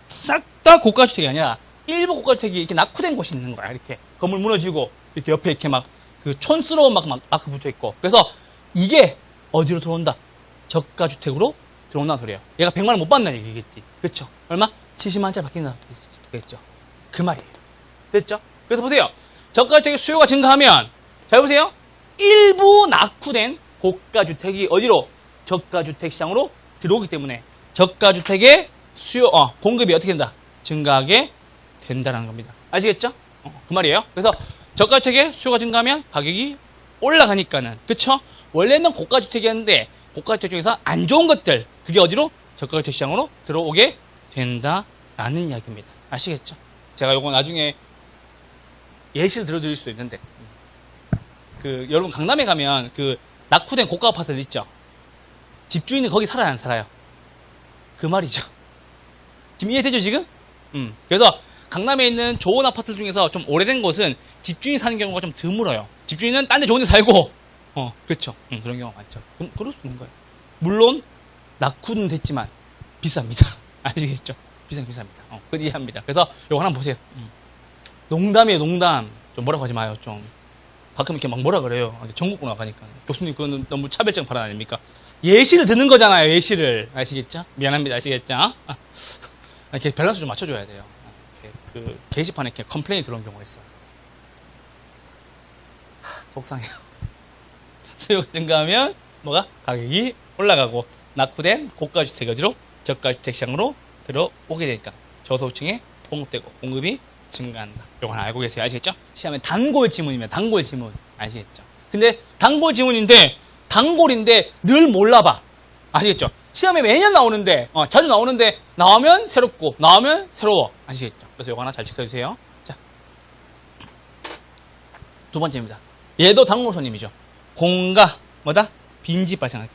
[SPEAKER 1] 싹 다 고가주택이 아니라 일부 고가주택이 이렇게 낙후된 곳이 있는 거야. 이렇게 건물 무너지고 이렇게 옆에 이렇게 막 그 촌스러운 막 붙어 있고. 그래서 이게 어디로 들어온다? 저가주택으로 들어온다는 소리예요. 얘가 100만 원 못 받는다는 얘기겠지. 그렇죠? 얼마? 70만 원짜리 받긴다. 그겠죠? 그 말이에요. 됐죠? 그래서 보세요. 저가주택의 수요가 증가하면 잘 보세요. 일부 낙후된 고가주택이 어디로? 저가주택 시장으로 들어오기 때문에 저가주택의 수요, 공급이 어떻게 된다? 증가하게 된다는 겁니다. 아시겠죠? 그 말이에요. 그래서 저가주택의 수요가 증가하면 가격이 올라가니까는, 그쵸? 원래는 고가주택이었는데 고가주택 중에서 안 좋은 것들, 그게 어디로? 저가주택 시장으로 들어오게 된다라는 이야기입니다. 아시겠죠? 제가 요거 나중에 예시를 들어드릴 수 있는데, 여러분 강남에 가면 낙후된 고가 아파트들 있죠? 집주인은 거기 살아요, 안 살아요? 그 말이죠. 지금 이해되죠, 지금? 그래서 강남에 있는 좋은 아파트 중에서 좀 오래된 곳은 집주인이 사는 경우가 좀 드물어요. 집주인은 딴 데 좋은 데 살고, 그렇죠. 그런 경우가 많죠. 그럴 수 있는 거예요. 물론, 낙후는 됐지만, 비쌉니다. 아시겠죠? 비쌉니다. 그건 이해합니다. 그래서 요거 하나 보세요. 농담이에요, 농담. 좀 뭐라고 하지 마요, 좀. 가끔 이렇게 막 뭐라 그래요. 전국구 나가니까. 교수님, 그거는 너무 차별적 발언 아닙니까? 예시를 듣는 거잖아요, 예시를. 아시겠죠? 미안합니다, 아시겠죠? 이렇게 밸런스 좀 맞춰줘야 돼요. 이렇게 게시판에 이렇게 컴플레인이 들어온 경우가 있어요. 속상해요. 수요가 증가하면 뭐가? 가격이 올라가고 낙후된 고가주택 어디로? 저가주택 시장으로 들어오게 되니까 저소득층에 공급되고 공급이 증가한다. 이거 하나 알고 계세요? 아시겠죠? 시험에 단골 지문입니다. 단골 지문. 아시겠죠? 근데 단골 지문인데 단골인데 늘 몰라봐. 아시겠죠? 시험에 매년 나오는데 자주 나오는데 나오면 새롭고 나오면 새로워. 아시겠죠? 그래서 이거 하나 잘 지켜주세요. 자, 두 번째입니다. 얘도 단골 손님이죠. 공가 뭐다? 빈집 발생한다.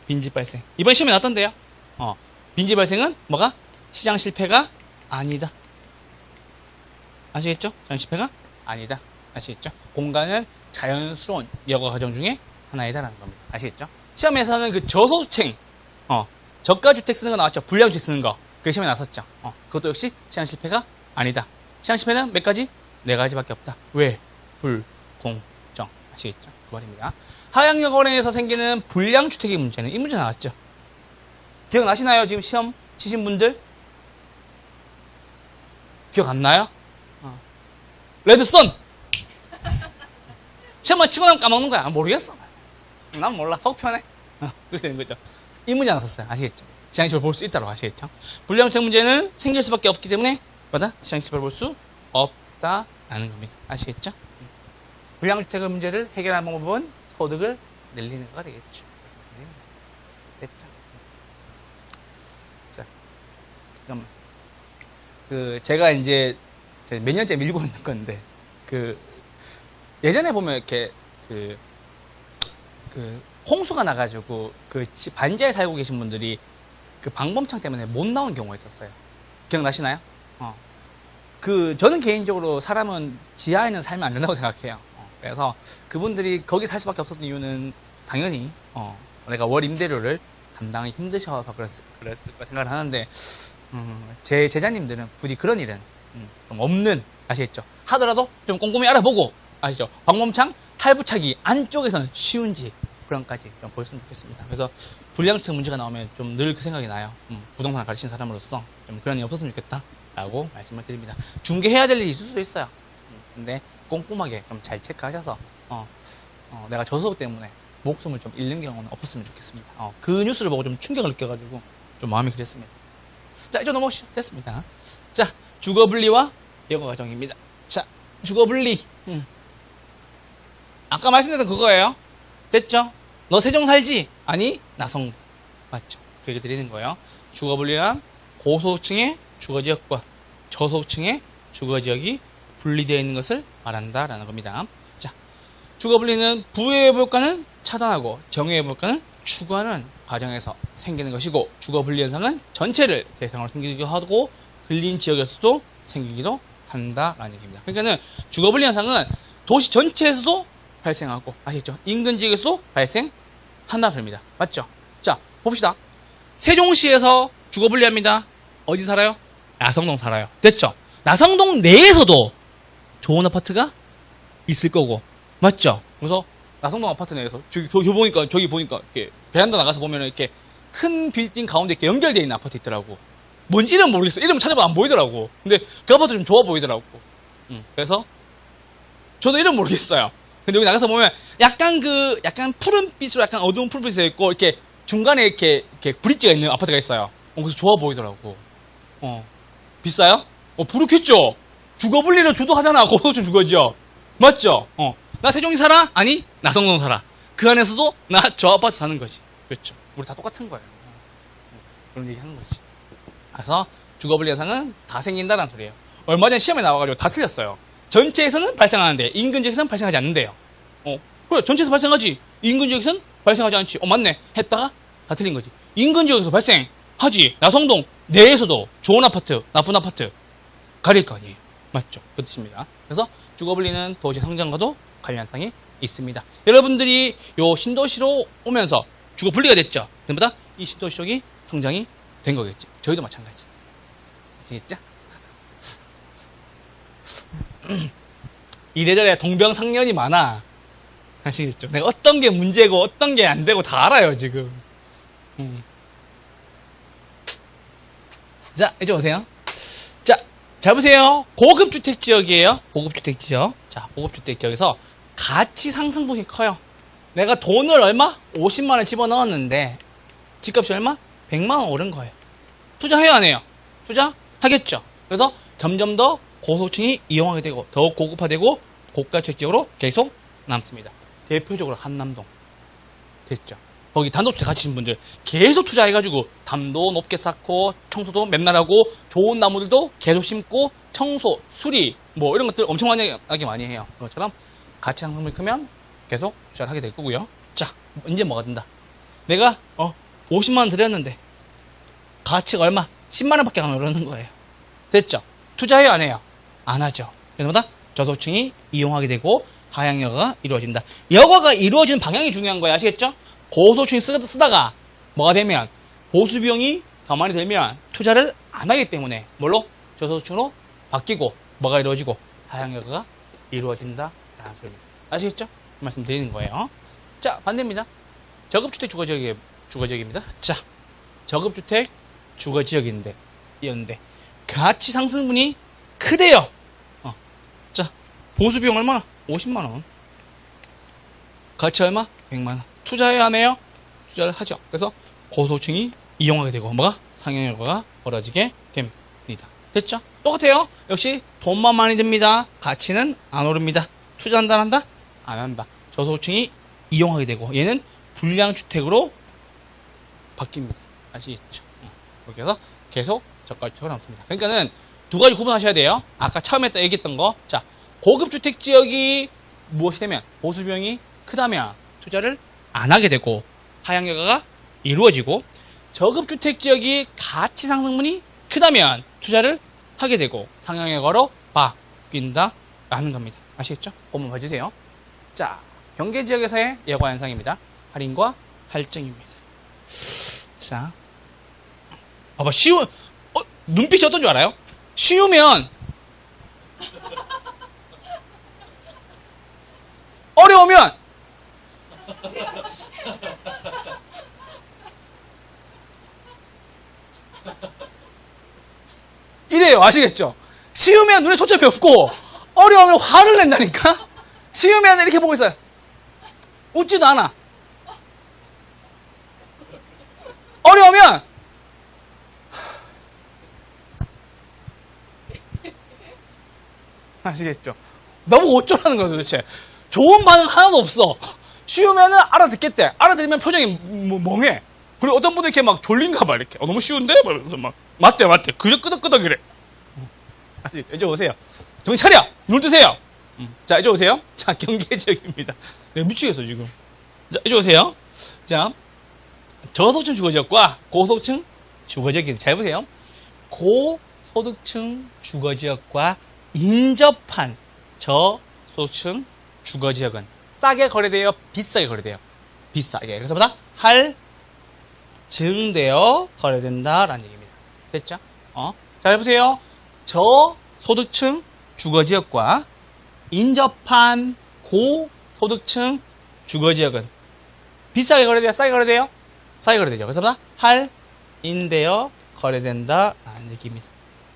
[SPEAKER 1] 빈집 발생. 이번 시험에 나왔던데요. 빈집 발생은 뭐가? 시장 실패가 아니다. 아시겠죠? 시장 실패가 아니다. 아시겠죠? 공가는 자연스러운 여가 과정 중에 하나이다라는 겁니다. 아시겠죠? 시험에서는 저소득층, 저가주택 쓰는 거 나왔죠? 불량주택 쓰는 거. 그 시험에 나왔었죠? 그것도 역시 시장 실패가 아니다. 시장 실패는 몇 가지? 4가지밖에 없다. 왜? 불, 공, 정. 아시겠죠? 그 말입니다. 하향여건에서 생기는 불량주택의 문제는 이 문제 나왔죠? 기억나시나요? 지금 시험 치신 분들? 기억 안 나요? 레드썬! 시험만 치고 나면 까먹는 거야. 모르겠어. 난 몰라. 속 편해. 그렇게 되는 거죠. 이 문제 나왔었어요. 아시겠죠? 시장실패를 볼 수 있다고 아시겠죠? 불량주택 문제는 생길 수밖에 없기 때문에 뭐다? 시장실패를 볼 수 없다라는 겁니다. 아시겠죠? 불량주택 문제를 해결하는 방법은 소득을 늘리는 거가 되겠죠. 됐죠? 자, 잠깐만. 제가 이제 몇 년째 밀고 있는 건데, 예전에 보면 이렇게, 홍수가 나가지고, 반지하에 살고 계신 분들이 방범창 때문에 못 나온 경우가 있었어요. 기억나시나요? 저는 개인적으로 사람은 지하에는 살면 안 된다고 생각해요. 그래서 그분들이 거기 살 수밖에 없었던 이유는 당연히, 내가 월 임대료를 감당이 힘드셔서 그랬을 거 생각을 하는데, 제 제자님들은 부디 그런 일은 좀 없는, 아시겠죠? 하더라도 좀 꼼꼼히 알아보고, 아시죠? 방범창 탈부착이 안쪽에서는 쉬운지 그런 까지 좀 보였으면 좋겠습니다. 그래서 불량주택 문제가 나오면 좀 늘 그 생각이 나요. 부동산을 가르치는 사람으로서 좀 그런 일이 없었으면 좋겠다라고 말씀을 드립니다. 중개해야 될 일이 있을 수도 있어요. 근데 꼼꼼하게 좀 잘 체크하셔서 내가 저소득 때문에 목숨을 좀 잃는 경우는 없었으면 좋겠습니다. 그 뉴스를 보고 좀 충격을 느껴가지고 좀 마음이 그랬습니다. 자, 이제 넘어오시죠. 됐습니다. 자, 주거분리와 여가 과정입니다. 자, 주거분리. 아까 말씀드렸던 그거예요. 됐죠? 너 세종 살지? 아니, 나성동. 맞죠? 그 얘기 드리는 거예요. 주거분리란 고소득층의 주거지역과 저소득층의 주거지역이 분리되어 있는 것을 말한다라는 겁니다. 자, 주거분리는 부의 물가는 차단하고 정의 물가는 추구하는 과정에서 생기는 것이고, 주거분리 현상은 전체를 대상으로 생기기도 하고 근린 지역에서도 생기기도 한다라는 얘기입니다. 그러니까는 주거분리 현상은 도시 전체에서도 발생하고, 아시겠죠? 인근 지역에서도 발생한다는 소리입니다. 맞죠? 자, 봅시다. 세종시에서 주거분리합니다. 어디 살아요? 나성동 살아요. 됐죠? 나성동 내에서도 좋은 아파트가 있을 거고, 맞죠? 그래서 나성동 아파트 내에서 저기 보니까 이렇게 베란다 나가서 보면은 이렇게 큰 빌딩 가운데 이렇게 연결되어 있는 아파트 있더라고. 뭔지 이름 모르겠어. 이름 찾아봐도 안 보이더라고. 근데 그 아파트 좀 좋아 보이더라고. 그래서 저도 이름 모르겠어요. 근데 여기 나가서 보면 약간 푸른빛으로 약간 어두운 푸른빛이 있고 이렇게 중간에 이렇게 브릿지가 있는 아파트가 있어요. 그래서 좋아 보이더라고. 비싸요? 부르겠죠? 주거 분리를 주도하잖아. 고소득층 주거지요. 맞죠? 나 세종이 살아? 아니, 나성동 살아. 그 안에서도 나 저 아파트 사는 거지. 그렇죠. 우리 다 똑같은 거예요. 그런 얘기 하는 거지. 그래서 주거 분리 현상은 다 생긴다는 소리예요. 얼마 전에 시험에 나와가지고 다 틀렸어요. 전체에서는 발생하는데 인근 지역에서는 발생하지 않는데요. 그래, 전체에서 발생하지. 인근 지역에서는 발생하지 않지. 맞네. 했다가 다 틀린 거지. 인근 지역에서 발생하지. 나성동 내에서도 좋은 아파트, 나쁜 아파트 가릴 거 아니에요. 맞죠? 그 뜻입니다. 그래서 주거 분리는 도시 성장과도 관련성이 있습니다. 여러분들이 요 신도시로 오면서 주거 분리가 됐죠. 그보다 이 신도시 쪽이 성장이 된 거겠지. 저희도 마찬가지. 아시겠죠? 이래저래 동병상련이 많아. 아시겠죠? 내가 어떤 게 문제고 어떤 게 안 되고 다 알아요, 지금. 자, 이제 오세요. 자, 잘 보세요. 고급주택 지역이에요. 고급주택 지역. 자, 고급주택 지역에서 가치 상승폭이 커요. 내가 돈을 얼마? 50만원 집어넣었는데 집값이 얼마? 100만원 오른 거예요. 투자해야 안 해요? 투자하겠죠. 그래서 점점 더 고소득층이 이용하게 되고 더욱 고급화되고 고가주택 지역으로 계속 남습니다. 대표적으로 한남동. 됐죠. 거기 단독주택 가지신 분들 계속 투자해가지고 담도 높게 쌓고 청소도 맨날하고 좋은 나무들도 계속 심고 청소, 수리 뭐 이런 것들 엄청 많이 해요. 그것처럼 가치 상승률이 크면 계속 투자를 하게 될 거고요. 자, 이제 뭐가 된다. 내가 50만원 들였는데 가치가 얼마? 10만원밖에 안 오르는 거예요. 됐죠? 투자해요 안 해요? 안 하죠. 그래서 저소득층이 이용하게 되고 하향 여가가 이루어진다. 여가가 이루어지는 방향이 중요한 거예요. 아시겠죠? 고소득층이 쓰다가 뭐가 되면 보수 비용이 더 많이 들면 투자를 안 하기 때문에 뭘로? 저소득층으로 바뀌고 뭐가 이루어지고 하향 여가가 이루어진다라는 소리입니다. 아시겠죠? 말씀드리는 거예요. 자, 반대입니다. 저급주택 주거지역입니다. 자, 저급주택 주거지역인데 가치 상승분이 크대요. 자, 보수 비용 얼마나? 50만원. 가치 얼마? 100만원. 투자해야 하네요? 투자를 하죠. 그래서 고소득층이 이용하게 되고 뭐가? 상향 여가가 벌어지게 됩니다. 됐죠? 똑같아요. 역시 돈만 많이 듭니다. 가치는 안 오릅니다. 투자한다 한다? 안 한다. 저소득층이 이용하게 되고 얘는 불량주택으로 바뀝니다. 아시겠죠? 그렇게 해서 계속 저가주택으로 남습니다. 그러니까는 두 가지 구분하셔야 돼요. 아까 처음에 얘기했던 거. 자, 고급주택 지역이 무엇이 되면 보수 비용이 크다면 투자를 안 하게 되고 하향 여가가 이루어지고 저급주택 지역이 가치 상승분이 크다면 투자를 하게 되고 상향 여가로 바뀐다라는 겁니다. 아시겠죠? 한번 봐주세요. 자, 경계 지역에서의 여가 현상입니다. 할인과 할증입니다. 자, 봐봐, 눈빛이 어떤 줄 알아요? 쉬우면 어려우면 이래요. 아시겠죠? 쉬우면 눈에 초점이 없고 어려우면 화를 낸다니까? 쉬우면 이렇게 보고 있어요. 웃지도 않아. 어려우면 아시겠죠? 나보고 어쩌라는 거야 도대체. 좋은 반응 하나도 없어. 쉬우면은 알아듣겠대. 알아들으면 표정이 멍해. 그리고 어떤 분들 이렇게 막 졸린가 봐 이렇게. 너무 쉬운데? 그래서 막 맞대. 그저 끄덕끄덕 이래. 아시겠죠? 이제 오세요. 정신 차려! 눈 뜨세요! 자, 이제 오세요. 자, 경계 지역입니다. 내가 미치겠어 지금. 자, 이제 오세요. 자, 저소득층 주거지역과 고소득층 주거지역이 잘 보세요. 고소득층 주거지역과 인접한 저소득층 주거지역은 싸게 거래돼요? 비싸게 거래돼요? 비싸게. 그래서 뭐다? 할증되어 거래된다라는 얘기입니다. 됐죠? 잘 보세요. 저소득층 주거지역과 인접한 고소득층 주거지역은 비싸게 거래돼요? 싸게 거래돼요? 싸게 거래되죠. 그래서 할인되어 거래된다 라는 얘기입니다.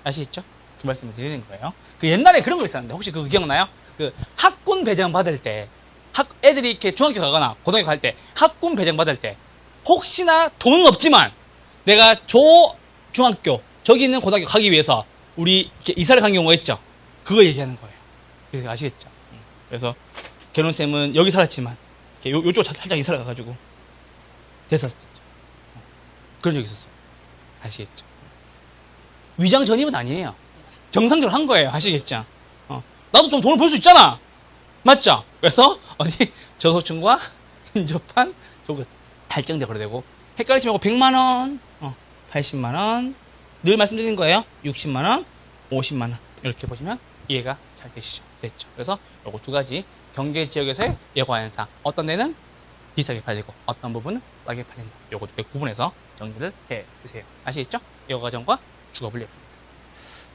[SPEAKER 1] 아시겠죠? 그 말씀을 드리는 거예요. 그 옛날에 그런 거 있었는데 혹시 그거 기억나요? 그 학군 배정 받을 때 애들이 이렇게 중학교 가거나 고등학교 갈 때 학군 배정 받을 때 혹시나 돈은 없지만 내가 중학교 저기 있는 고등학교 가기 위해서 우리 이렇게 이사를 간 경우가 있죠. 그거 얘기하는 거예요. 그래서 아시겠죠? 그래서 결혼쌤은 여기 살았지만 이렇게 요쪽 살짝 이사를 가가지고 됐었죠. 그런 적이 있었어요. 아시겠죠? 위장 전입은 아니에요. 정상적으로 한 거예요. 아시겠죠? 나도 좀 돈을 벌 수 있잖아. 맞죠? 그래서 어디 저소층과 인접한 조금 할증대 거래되고 헷갈리지 말고 100만원, 80만원 늘 말씀드린 거예요. 60만원, 50만원 이렇게 보시면 이해가 잘 되시죠. 됐죠? 그래서 요거 두 가지 경계 지역에서의 예고 현상 어떤 데는 비싸게 팔리고 어떤 부분은 싸게 팔린다. 요거 두 개 구분해서 정리를 해 주세요. 아시겠죠? 예고 과정과 주거 분리했습니다.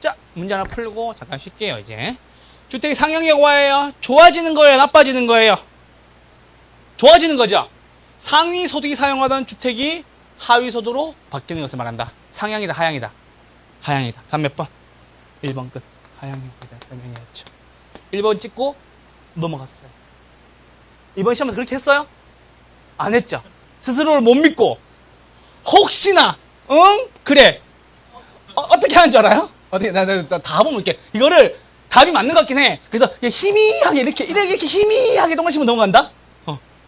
[SPEAKER 1] 자, 문제 하나 풀고 잠깐 쉴게요. 이제 주택이 상향 예고화예요. 좋아지는 거예요? 나빠지는 거예요? 좋아지는 거죠. 상위 소득이 사용하던 주택이 하위 소득으로 바뀌는 것을 말한다. 상향이다, 하향이다. 하향이다. 다음 몇 번? 1번 끝. 하향에 대한 설명이었죠. 1번 찍고 넘어갔었어요. 이번 시험에서 그렇게 했어요? 안 했죠. 스스로를 못 믿고 혹시나 그래 어떻게 하는 줄 알아요? 어떻게 다 보면 이렇게 이거를 답이 맞는 것 같긴 해. 그래서 희미하게 이렇게 희미하게 동그라시면 넘어간다.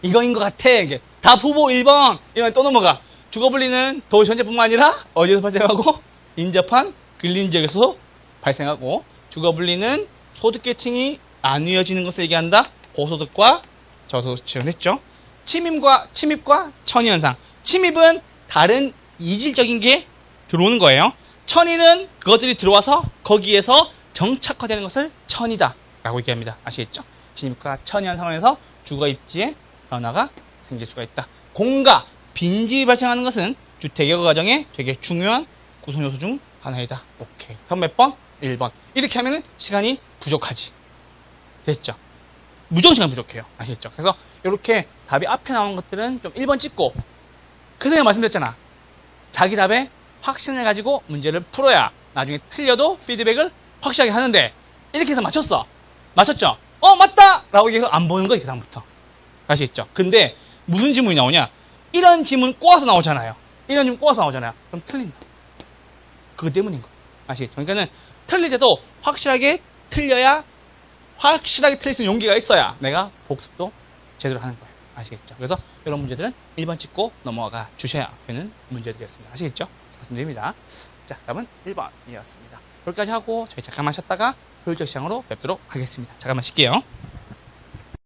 [SPEAKER 1] 이거인 것 같아. 이게 답 후보 1번 이런 또 넘어가. 주거 분리는 도시 전체뿐만 아니라 어디에서 발생하고 인접한 근린 지역에서 발생하고 주거 분리는 소득계층이 나뉘어지는 것을 얘기한다. 고소득과 저소득층 했죠. 침입과 천의 현상. 침입은 다른 이질적인 게 들어오는 거예요. 천의는 그것들이 들어와서 거기에서 정착화되는 것을 천이다 라고 얘기합니다. 아시겠죠? 침입과 천의 현상에서 주거 입지에 변화가 생길 수가 있다. 공가, 빈집이 발생하는 것은 주택 예고 과정에 되게 중요한 구성 요소 중 하나이다. 오케이. 그럼 몇 번? 1번. 이렇게 하면은 시간이 부족하지. 됐죠? 무조건 시간 부족해요. 아시겠죠? 그래서 이렇게 답이 앞에 나오는 것들은 좀 1번 찍고 그 전에 말씀드렸잖아. 자기 답에 확신을 가지고 문제를 풀어야 나중에 틀려도 피드백을 확실하게 하는데 이렇게 해서 맞췄어. 맞췄죠? 맞다! 라고 얘기해서 안 보는 거야, 그 다음부터. 아시겠죠? 근데 무슨 지문이 나오냐? 이런 지문 꼬아서 나오잖아요. 이런 지문 꼬아서 나오잖아요. 그럼 틀린다. 그거 때문인 거. 아시겠죠? 그러니까는 틀릴 때도 확실하게 틀려야 확실하게 틀릴 수 있는 용기가 있어야 내가 복습도 제대로 하는 거예요. 아시겠죠? 그래서 이런 문제들은 1번 찍고 넘어가 주셔야 되는 문제들이었습니다. 아시겠죠? 말씀드립니다. 자, 답은 1번이었습니다. 여기까지 하고 저희 잠깐만 쉬었다가 효율적 시장으로 뵙도록 하겠습니다. 잠깐만 쉴게요.